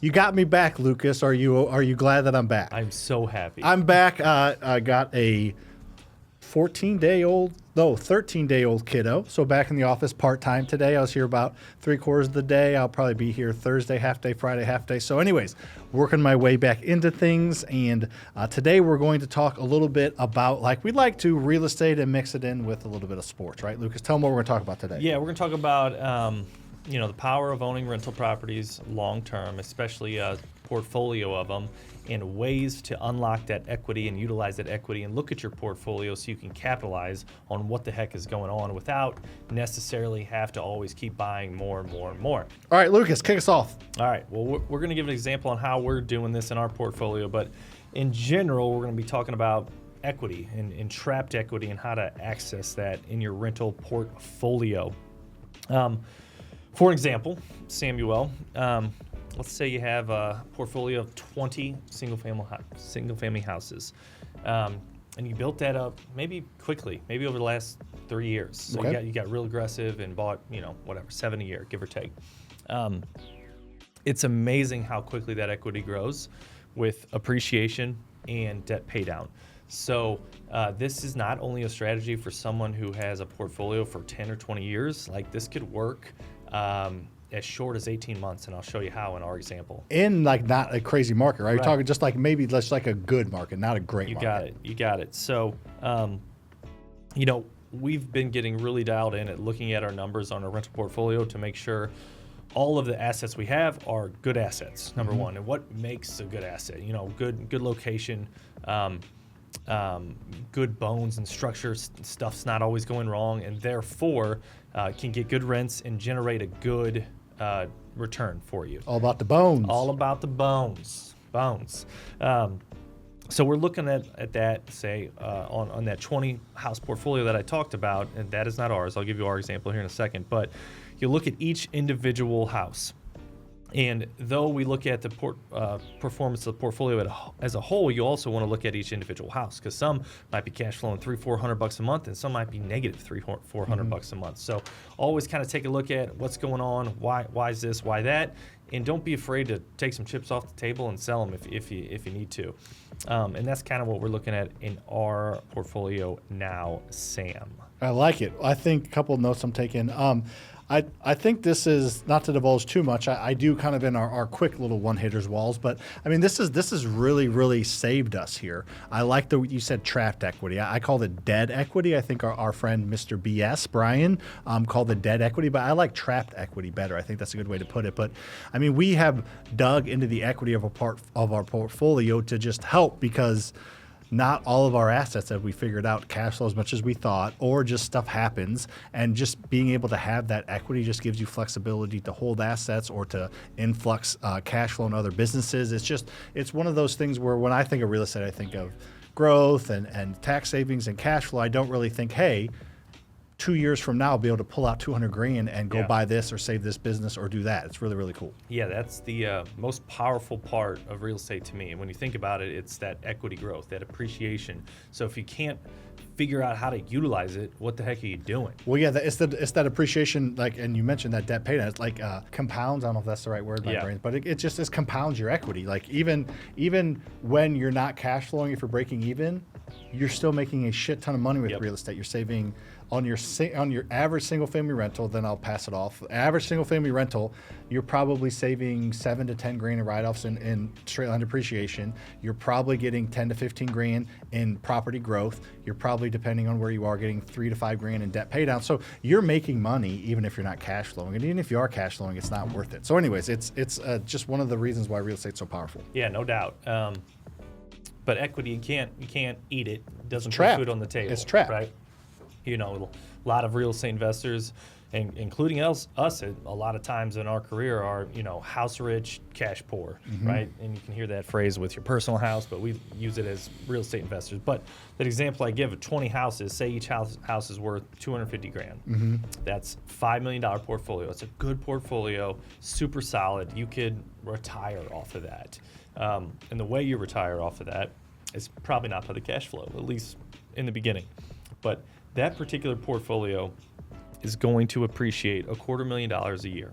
You got me back, Lucas. Are you glad that I'm back? I'm so happy. I'm back. I got a 13-day-old kiddo. So back in the office part-time today. I was here about 3/4 of the day. I'll probably be here Thursday, half day, Friday, half day. So anyways, working my way back into things. And today we're going to talk a little bit about, like we like to, real estate and mix it in with a little bit of sports, right? Lucas, tell them what we're going to talk about today. Yeah, we're going to talk about the power of owning rental properties long term, especially a portfolio of them, and ways to unlock that equity and utilize that equity and look at your portfolio so you can capitalize on what the heck is going on without necessarily have to always keep buying more and more and more. All right, Lucas, kick us off. All right, well, we're going to give an example on how we're doing this in our portfolio, but in general, we're going to be talking about equity and trapped equity and how to access that in your rental portfolio. For example, Samuel, let's say you have a portfolio of 20 single-family houses, and you built that up maybe quickly, maybe over the last 3 years. So Okay. you got real aggressive and bought, 7 a year, give or take. It's amazing how quickly that equity grows with appreciation and debt pay down. So this is not only a strategy for someone who has a portfolio for 10 or 20 years. Like, this could work as short as 18 months, and I'll show you how in our example. In like not a crazy market, right? You're Right. talking just like maybe just like a good market, not a great market. You got it. So, we've been getting really dialed in at looking at our numbers on our rental portfolio to make sure all of the assets we have are good assets, number one. And what makes a good asset? Good location, good bones and structure, stuff's not always going wrong, and therefore can get good rents and generate a good return for you. All about the bones. All about the bones. So we're looking at that, say, on that 20 house portfolio that I talked about, and that is not ours. I'll give you our example here in a second. But you look at each individual house. And though we look at the performance of the portfolio as a whole, you also want to look at each individual house, because some might be cash flowing $300-400 a month, and some might be negative $300-400 a month. So always kind of take a look at what's going on, why is this, why that, and don't be afraid to take some chips off the table and sell them if you need to. And that's kind of what we're looking at in our portfolio now, Sam. I like it. I think a couple of notes I'm taking. I think this is, not to divulge too much, I do kind of in our quick little one-hitters walls, but I mean, this has really, really saved us here. I like you said trapped equity. I call it dead equity. I think our friend Mr. BS, Brian, called it dead equity, but I like trapped equity better. I think that's a good way to put it. But I mean, we have dug into the equity of our portfolio to just help, because not all of our assets have we figured out cash flow as much as we thought, or just stuff happens, and just being able to have that equity just gives you flexibility to hold assets or to influx cash flow in other businesses. It's one of those things where when I think of real estate, I think of growth and tax savings and cash flow. I don't really think, hey, 2 years from now I'll be able to pull out $200,000 and go buy this or save this business or do that. It's really, really cool. Yeah, that's the most powerful part of real estate to me. And when you think about it, it's that equity growth, that appreciation. So if you can't figure out how to utilize it, what the heck are you doing? Well, yeah, it's that appreciation, like, and you mentioned that debt paydown. It's like compounds. I don't know if that's the right word, my brain, but it just compounds your equity. Like even when you're not cash flowing, if you're breaking even, you're still making a shit ton of money with real estate. You're saving on your average single family rental. Then I'll pass it off. Average single family rental, you're probably saving $7 to $10,000 in write-offs in straight line depreciation. You're probably getting $10 to $15,000 in property growth. You're probably, depending on where you are, getting $3 to $5,000 in debt pay down. So you're making money even if you're not cash flowing, and even if you are cash flowing, it's not worth it. So, anyways, it's just one of the reasons why real estate's so powerful. Yeah, no doubt. But equity, you can't eat it. It doesn't put trapped. food on the table. It's trapped, right? A lot of real estate investors, and including us, a lot of times in our career are, house rich, cash poor, right? And you can hear that phrase with your personal house, but we use it as real estate investors. But that example I give of 20 houses, say each house is worth $250,000. That's $5 million portfolio. It's a good portfolio, super solid. You could retire off of that. And the way you retire off of that is probably not by the cash flow, at least in the beginning. But that particular portfolio is going to appreciate $250,000 a year.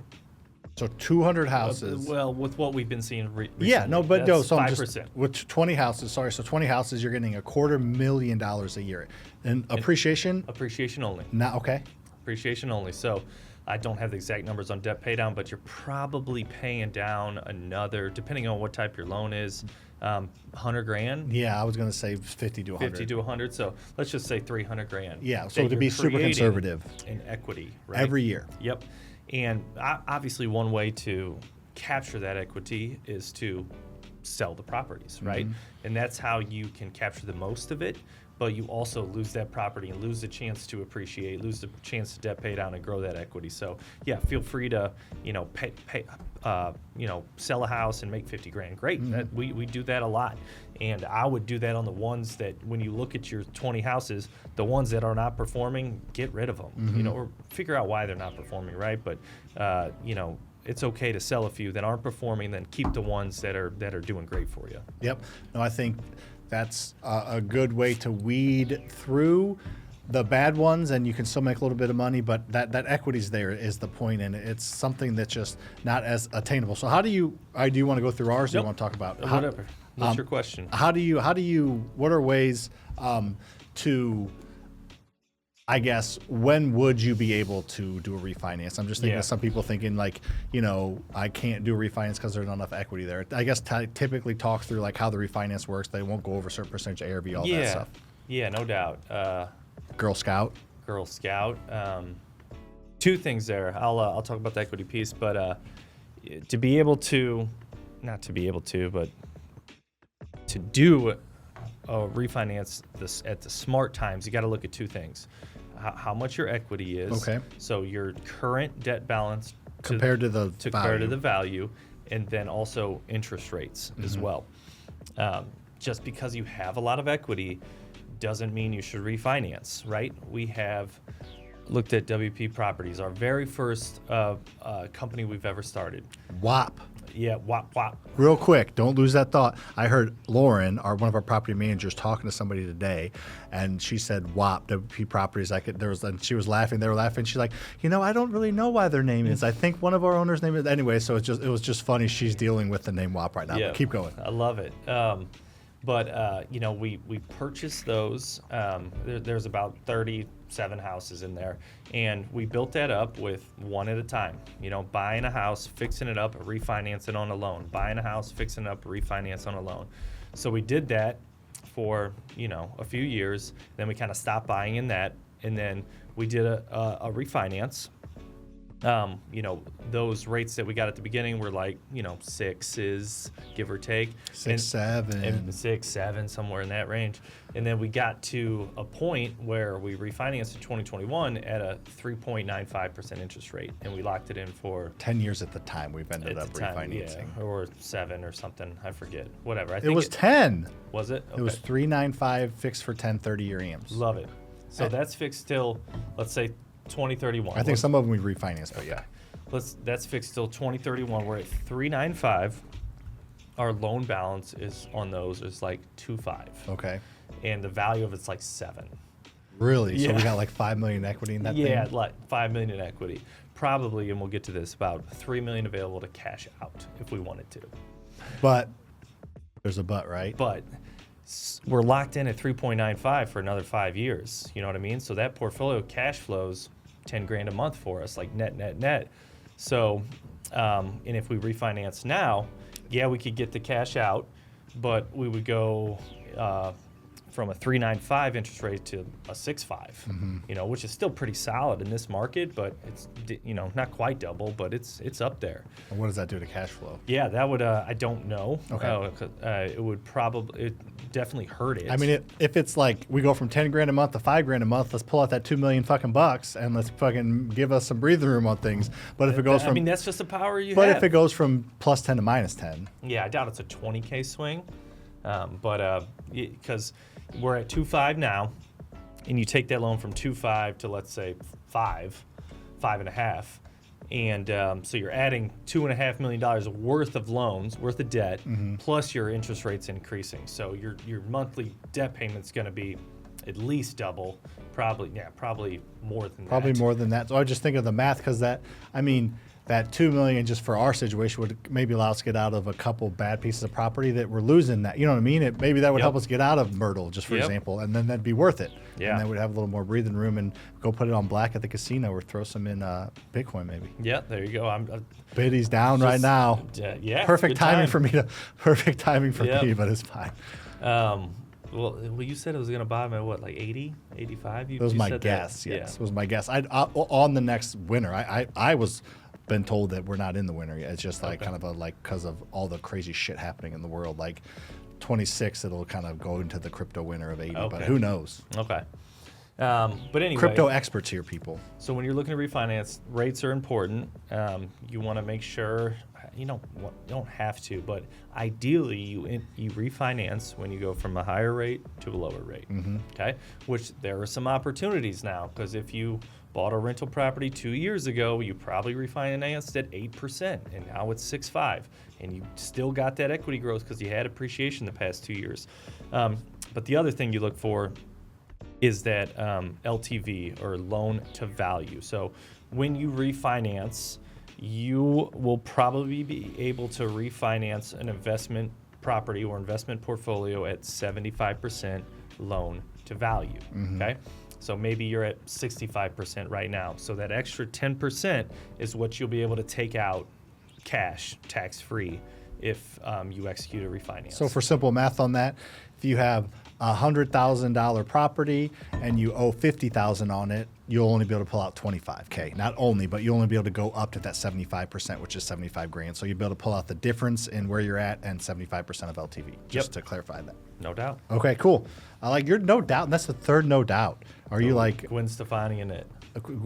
So 200 houses. Well, with what we've been seeing recently, Yeah, no, but no. that's So I'm 5%. just with 20 houses. Sorry, so 20 houses, you're getting $250,000 a year, and appreciation. Appreciation only. Not okay. Appreciation only. So I don't have the exact numbers on debt pay down, but you're probably paying down another, depending on what type your loan is, 100 grand. Yeah, I was gonna say 50 to 100. 50 to 100. So let's just say 300 grand. Yeah, so that to be you're super creating conservative. in equity, right? Every year. Yep. And obviously, one way to capture that equity is to sell the properties, right? And that's how you can capture the most of it. But you also lose that property and lose the chance to appreciate, lose the chance to debt pay down and grow that equity. So yeah, feel free to sell a house and make 50 grand. Great, we do that a lot, and I would do that on the ones that when you look at your 20 houses, the ones that are not performing, get rid of them. Or figure out why they're not performing, right? But it's okay to sell a few that aren't performing, then keep the ones that are doing great for you. Yep. No, I think that's a good way to weed through the bad ones, and you can still make a little bit of money, but that equity's there is the point, and it's something that's just not as attainable. So how do you want to go through ours? Or do you want to talk about Whatever. What's your question? What are ways to, I guess, when would you be able to do a refinance? I'm just thinking of some people thinking like, I can't do a refinance because there's not enough equity there. I guess typically talk through like how the refinance works. They won't go over a certain percentage ARV, all that stuff. Yeah, no doubt. Girl Scout. Two things there. I'll talk about the equity piece, but to be able to, not to be able to, but to do a refinance this at the smart times, you got to look at two things: how much your equity is. Okay. So your current debt balance Compared to the value, and then also interest rates as well. Just because you have a lot of equity doesn't mean you should refinance, right? We have looked at WP Properties, our very first company we've ever started. WAP. Yeah, WAP. Real quick, don't lose that thought. I heard Lauren, one of our property managers, talking to somebody today, and she said WAP, WP Properties. And she was laughing. They were laughing. She's like, I don't really know why their name is. I think one of our owners' name is anyway. So it was just funny. She's dealing with the name WAP right now. Yeah, But keep going. I love it. But we purchased those. There's about 37 houses in there, and we built that up with one at a time. Buying a house, fixing it up, refinancing on a loan. Buying a house, fixing it up, refinance on a loan. So we did that for a few years. Then we kind of stopped buying in that, and then we did a refinance. Those rates that we got at the beginning were like, sixes, give or take. 6, 7. 6, 7, somewhere in that range. And then we got to a point where we refinanced in 2021 at a 3.95% interest rate, and we locked it in for 10 years at the time we've ended up refinancing. Yeah, or 7 or something. I forget. Whatever. It was 10. Was it? Okay. It was 3.95 fixed for 10 30-year AMs. Love it. So that's fixed till, let's say, 2031. I think some of them we refinanced, but yeah. That's fixed till 2031. We're at 3.95. Our loan balance is on those is like 2.5. Okay. And the value of it's like 7. Really? Yeah. So we got like $5 million equity in that thing? Yeah, like $5 million in equity. Probably, and we'll get to this, about $3 million available to cash out if we wanted to. But there's a but, right? But we're locked in at 3.95 for another 5 years. You know what I mean? So that portfolio cash flows $10,000 a month for us, like net. So, and if we refinance now, we could get the cash out, but we would go from a 3.95 interest rate to a 6.5, which is still pretty solid in this market, but it's not quite double, but it's up there. And what does that do to cash flow? Yeah, that would I don't know. Okay. It would definitely hurt it. I mean, if it's like we go from $10,000 a month to $5,000 a month, let's pull out that $2 million fucking bucks and let's fucking give us some breathing room on things. But if it goes from, that's just the power you have. But if it goes from plus 10 to minus 10, I doubt it's a 20K swing. Because we're at 2.5 now, and you take that loan from 2.5 to let's say 5.5, and so you're adding $2.5 million worth of loans, worth of debt, plus your interest rate's increasing. So your monthly debt payment's going to be at least double, probably more than that. Probably more than that. So I just think of the math because that $2 million just for our situation would maybe allow us to get out of a couple bad pieces of property that we're losing. That, you know what I mean? Maybe that would help us get out of Myrtle, just for example, and then that'd be worth it. Yeah. And then we'd have a little more breathing room and go put it on black at the casino or throw some in Bitcoin maybe. Yeah, there you go. Biddy's down right now. Yeah, Perfect good timing time. for me to. Perfect timing for me, but it's fine. Well, you said it was going to buy him at what, like 80, 85? It was my guess. Yes, it was my guess. On the next winter. I was been told that we're not in the winter yet. It's just like kind of a because of all the crazy shit happening in the world. Like 26, it'll kind of go into the crypto winter of 80, but who knows? Okay. But anyway, crypto experts here, people. So when you're looking to refinance, rates are important. You want to make sure you don't have to, but ideally you refinance when you go from a higher rate to a lower rate. Okay, which there are some opportunities now, because if you bought a rental property 2 years ago, you probably refinanced at 8%, and now it's 6.5, and you still got that equity growth because you had appreciation the past 2 years. But the other thing you look for is that LTV, or loan to value. So when you refinance, you will probably be able to refinance an investment property or investment portfolio at 75% loan to value. Okay, so maybe you're at 65% right now. So that extra 10% is what you'll be able to take out cash, tax-free, if you execute a refinance. So for simple math on that, if you have $100,000 property and you owe $50,000 on it, you'll only be able to pull out $25K. Not only, but you'll only be able to go up to that 75%, which is 75 grand. So you'll be able to pull out the difference in where you're at and 75% of LTV. Just to clarify that. No doubt. Okay, cool. I like your no doubt. And that's the third no doubt. Are you like Gwen Stefani in it?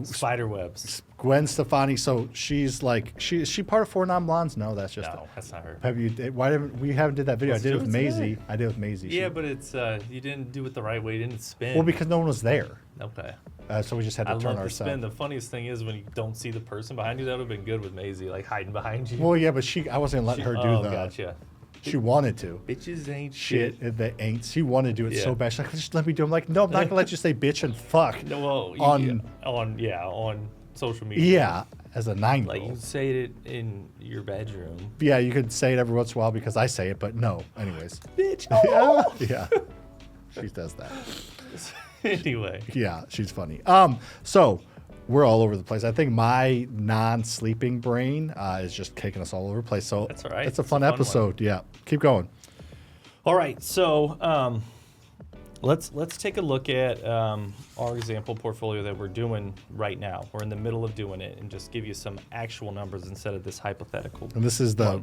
Spider webs. Gwen Stefani? So she's like, is she part of Four Non Blondes? No, that's just. No, that's not her. Have you? Why didn't we haven't did that video? Let's I did it do with it Maisie. today. I did it with Maisie. Yeah, but it's you didn't do it the right way. You didn't spin. Well, because no one was there. Okay. So we just had to I turn love the ourselves. spin. The funniest thing is when you don't see the person behind you. That would have been good with Maisie, like hiding behind you. Well, yeah, but I wasn't letting her do the. Gotcha. She wanted to. Bitches ain't Shit, they ain't. She wanted to do it so Yeah. bad. She's like, just let me do it. I'm like, no, I'm not gonna let you say bitch and fuck. No, well, on social media. Yeah, as a 9-year-old. Like you say it in your bedroom. Yeah, you could say it every once in a while because I say it, but no. Anyways. Bitch. Yeah. She does that. Anyway. Yeah, she's funny. So we're all over the place. I think my non-sleeping brain is just kicking us all over the place. So That's all right. It's a fun episode. Yeah. Keep going. All right. So let's take a look at our example portfolio that we're doing right now. We're in the middle of doing it, and just give you some actual numbers instead of this hypothetical. And this is the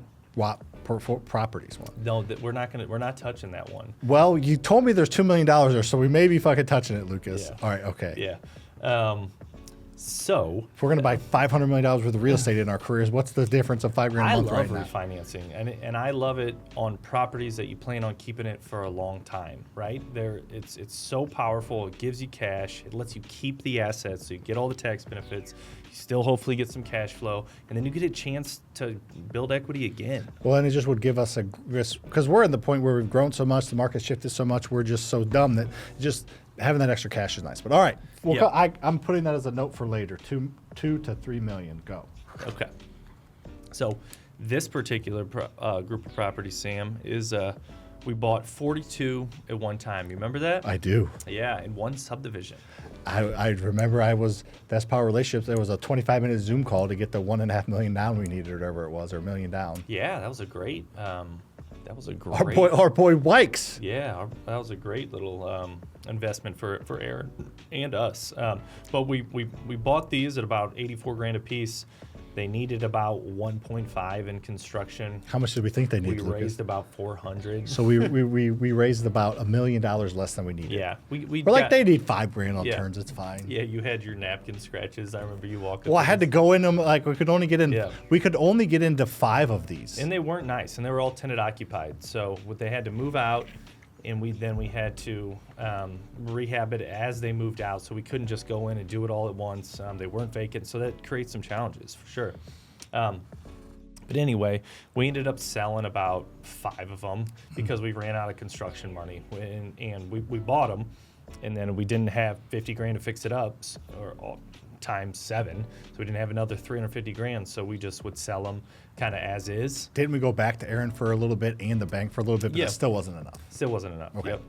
properties one. No, we're not touching that one. Well, you told me there's $2 million there, so we may be fucking touching it, Lucas. Yeah. All right, okay. Yeah. So If we're gonna buy $500 million worth of real estate in our careers, what's the difference of $5 grand a I month love right now? refinancing, and I love it on properties that you plan on keeping it for a long time. Right there, it's so powerful. It gives you cash. It lets you keep the assets, so you get all the tax benefits. You still hopefully get some cash flow, and then you get a chance to build equity again. Well, and it just would give us a risk because we're at the point where we've grown so much, the market shifted so much, we're just so dumb that just having that extra cash is nice. But all right, well, I'm putting that as a note for later. $2 to $3 million. Go. Okay. So this particular group of properties, Sam, is we bought 42 at one time. You remember that? I do. Yeah, in one subdivision. I remember Best Power Relationships. There was a 25-minute Zoom call to get the $1.5 million down we needed, or whatever it was, or $1 million down. Yeah, that was a great. Our boy Wykes. Yeah, that was a great little investment for Aaron and us. But we bought these at about 84 grand a piece. They needed about 1.5 in construction. How much did we think they We needed, Lucas? raised about 400. So we raised about $1 million less than we needed. Yeah, We're like, they need $5 grand on turns. It's fine. Yeah, you had your napkin scratches. I remember you walking. Well, I had to go in them. Like we could only get in. Yeah. We could only get into 5 of these. And they weren't nice, and they were all tenant occupied. So they had to move out, and we had to rehab it as they moved out. So we couldn't just go in and do it all at once. They weren't vacant, so that creates some challenges for sure. But anyway, we ended up selling about 5 of them because we ran out of construction money, and we bought them, and then we didn't have 50 grand to fix it up, or times 7. So we didn't have another 350 grand. So we just would sell them kind of as is. Didn't we go back to Aaron for a little bit and the bank for a little bit, but Yeah. it still wasn't enough? Still wasn't enough. Okay. Yep.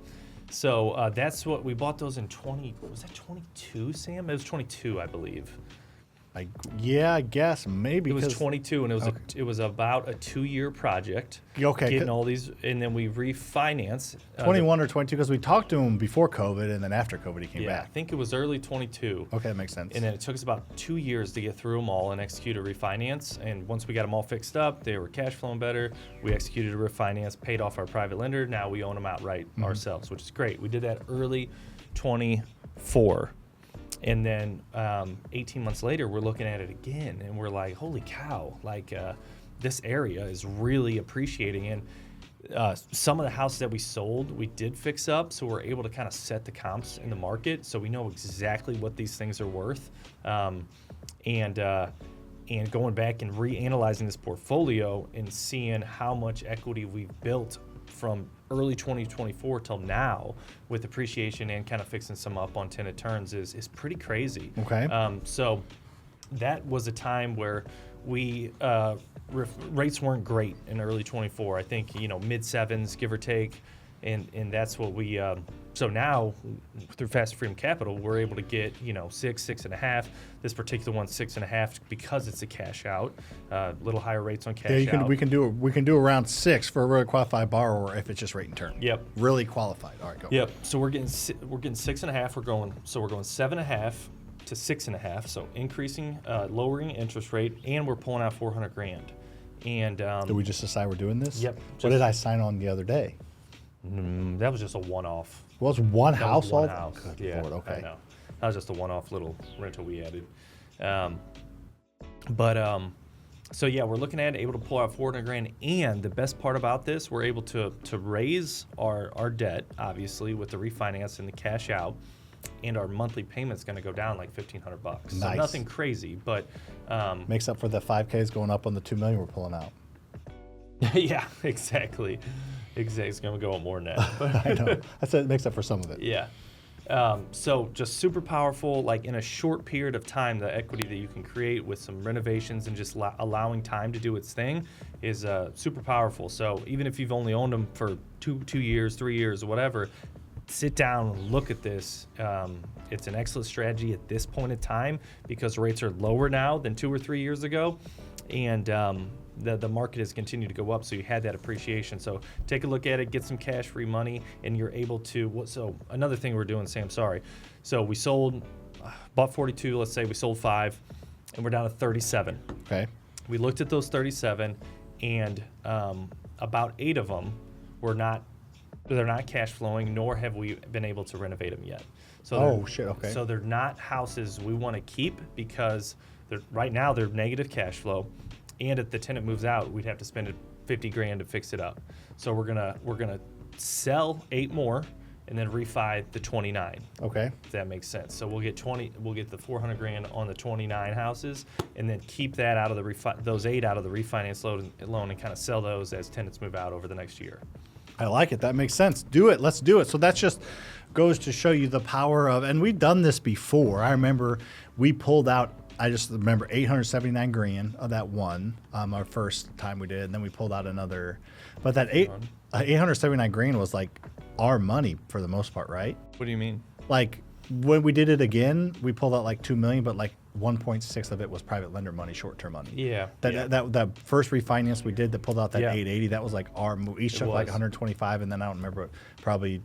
So that's what we bought those in 20. Was that 22, Sam? It was 22, I believe. Yeah, I guess maybe. It was 'cause- 22, and Okay. it was about a 2-year project. Okay, Getting good. all these, and then we refinance. 21 or 22, because we talked to him before COVID, and then after COVID, he came Yeah, I back. think it was early 22. Okay, that makes sense. And then it took us about 2 years to get through them all and execute a refinance. And once we got them all fixed up, they were cash flowing better. We executed a refinance, paid off our private lender. Now we own them outright ourselves, which is great. We did that early 24. And then 18 months later, we're looking at it again, and we're like, holy cow, like this area is really appreciating. And some of the houses that we sold, we did fix up, so we're able to kind of set the comps in the market, so we know exactly what these things are worth. And going back and reanalyzing this portfolio and seeing how much equity we've built from early 2024 till now with appreciation and kind of fixing some up on tenant turns is pretty crazy. Okay. So that was a time where we rates weren't great in early 24. I think mid 7s, give or take, and that's what we. So now through FasterFreedom Capital, we're able to get 6, 6.5. This particular one's 6.5 because it's a cash out. Little higher rates on cash out. We can do around 6 for a really qualified borrower if it's just rate and turn. Yep. Really qualified. All right, go. Yep. So we're getting 6.5. We're going 7.5 to 6.5. So increasing, lowering interest rate, and we're pulling out 400 grand. And Did we just decide we're doing this? Yep. What did I sign on the other day? that was just a one-off. Well, it's one That house. was one all? house. Good Yeah, Lord, okay. I know. That was just a one-off little rental we added. So yeah, we're looking at it, able to pull out 400 grand, and the best part about this, we're able to raise our debt, obviously, with the refinance and the cash out, and our monthly payment's going to go down like $1,500. So Nice. nothing crazy, but Makes up for the 5Ks going up on the 2 million we're pulling out. yeah, exactly. It's going to go up more than that. But I know. That's it. Makes up for some of it. yeah. So just super powerful, like in a short period of time, the equity that you can create with some renovations and just allowing time to do its thing is super powerful. So even if you've only owned them for 2 years, 3 years, or whatever, sit down and look at this. It's an excellent strategy at this point in time because rates are lower now than 2 or 3 years ago. And the market has continued to go up, so you had that appreciation. So take a look at it, get some cash-free money, and you're able to. So another thing we're doing, Sam, sorry. So we bought 42, let's say we sold 5, and we're down to 37. Okay. We looked at those 37, and about 8 of them they're not cash flowing, nor have we been able to renovate them yet. So shit, okay. So they're not houses we want to keep because right now they're negative cash flow, and if the tenant moves out, we'd have to spend 50 grand to fix it up. So we're gonna sell 8 more and then refi the 29. Okay. If that makes sense. So we'll get the 400 grand on the 29 houses, and then keep that out of those 8 out of the refinance loan and kind of sell those as tenants move out over the next year. I like it. That makes sense. Do it. Let's do it. So that's just goes to show you the power of, and we've done this before. I remember we pulled out, I just remember 879 grand of that one, our first time we did, and then we pulled out another. But that 879 grand was like our money for the most part, right? What do you mean? Like when we did it again, we pulled out like 2 million, but like 1.6 of it was private lender money, short-term money. Yeah. That first refinance we did that pulled out that Yeah. 880, that was like our move. Each It took like was. 125, and then I don't remember, probably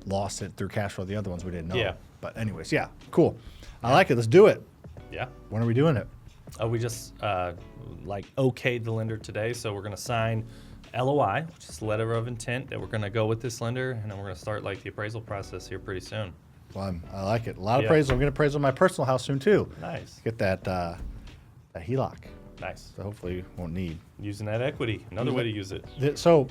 lost it through cash flow. The other ones we didn't know. Yeah. But anyways, yeah, cool. I like it. Let's do it. Yeah. When are we doing it? We just okayed the lender today, so we're going to sign LOI, which is letter of intent that we're going to go with this lender, and then we're going to start like the appraisal process here pretty soon. Well, I like it. A lot of Yeah. appraisal. I'm going to appraisal my personal house soon too. Nice. Get that HELOC. Nice. So hopefully won't need. Using that equity. Another way to use it. So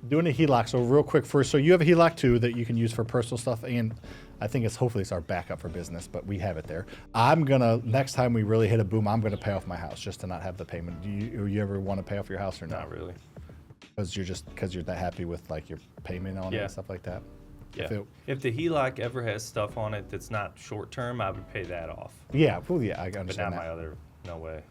doing a HELOC. So real quick first. So you have a HELOC too that you can use for personal stuff, and I think hopefully it's our backup for business, but we have it there. I'm gonna, next time we really hit a boom, I'm gonna pay off my house just to not have the payment. Do you ever want to pay off your house or not? Not really. Because you're that happy with like your payment on it Yeah. and stuff like that. Yeah. If the HELOC ever has stuff on it that's not short term, I would pay that off. Yeah, well, yeah, I But understand not that. my other. No way.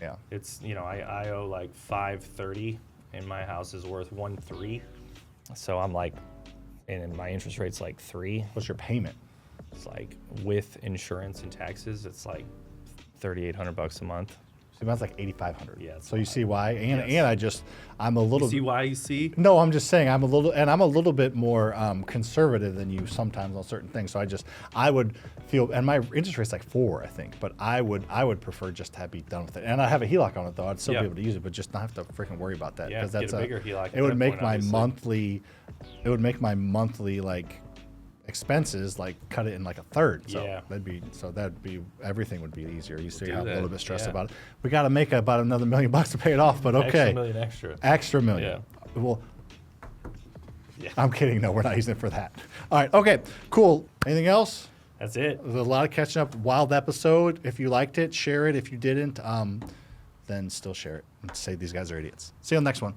Yeah. It's I owe like 530, and my house is worth 1.3. So I'm like, and my interest rate's like 3. What's your payment? It's like with insurance and taxes, it's like $3,800 a month. So mine's like 8,500. Yeah, it's So a you lot. see why? And Yes. I'm a little. See why you see? No, I'm just saying I'm a little bit more conservative than you sometimes on certain things. So I would feel, and my interest rate's like 4, I think, but I would prefer just to be done with it. And I have a HELOC on it though. I'd still Yeah. be able to use it, but just not have to freaking worry about that Yeah, because get that's a bigger HELOC at It would that make point, my obviously. monthly. It would make my monthly like expenses like cut it in like a third. So Yeah. that'd be everything would be easier. You see do how I'm a that, little bit stressed yeah. about it. We got to make about another $1 million to pay it off, but okay. Extra million extra. Extra million. Well, I'm kidding. No, we're not using it for that. All right. Okay. Cool. Anything else? That's it. There's a lot of catching up. Wild episode. If you liked it, share it. If you didn't, then still share it and say these guys are idiots. See you on the next one.